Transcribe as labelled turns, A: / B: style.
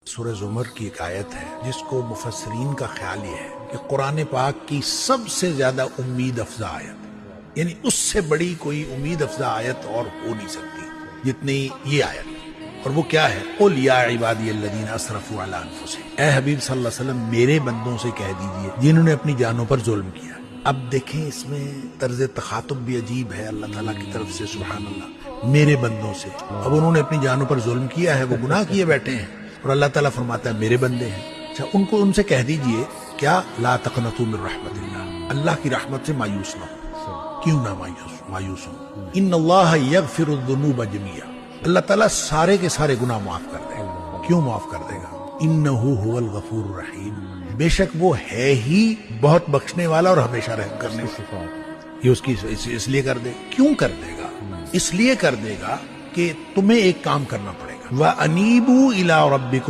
A: سورہ زمر کی ایک آیت ہے جس کو مفسرین کا خیال یہ ہے کہ قرآن پاک کی سب سے زیادہ امید افزا آیت، یعنی اس سے بڑی کوئی امید افزا آیت اور ہو نہیں سکتی جتنی یہ آیت۔ اور وہ کیا ہے؟ قُلْ يَا عِبَادِيَ الَّذِينَ أَسْرَفُوا عَلَىٰ أَنفُسِهِمْ، اے حبیب صلی اللہ علیہ وسلم میرے بندوں سے کہہ دیجئے جنہوں نے اپنی جانوں پر ظلم کیا۔ اب دیکھیں اس میں طرز تخاطب بھی عجیب ہے اللہ تعالیٰ کی طرف سے، سبحان اللہ، میرے بندوں سے۔ اب انہوں نے اپنی جانوں پر ظلم کیا ہے، وہ گناہ کیے بیٹھے ہیں، اور اللہ تعالیٰ فرماتا ہے میرے بندے ہیں۔ اچھا ان سے کہہ دیجئے کیا لا تقنطوا من رحمت اللہ، اللہ کی رحمت سے مایوس نہ ہو۔ کیوں نہ مایوس ہو؟ ان اللہ یغفر الذنوب جميعا، اللہ تعالیٰ سارے کے سارے گناہ معاف کر دے گا۔ کیوں معاف کر دے گا؟ انہ هو الغفور الرحیم، بے شک وہ ہے ہی بہت بخشنے والا اور ہمیشہ رحم کرنے والا۔ یہ اس کی اس لیے کر دے، کیوں کر دے گا؟ اس لیے کر دے گا کہ تمہیں ایک کام کرنا پڑے گا۔ وَأَنِيبُوا إِلَىٰ رَبِّكُمْ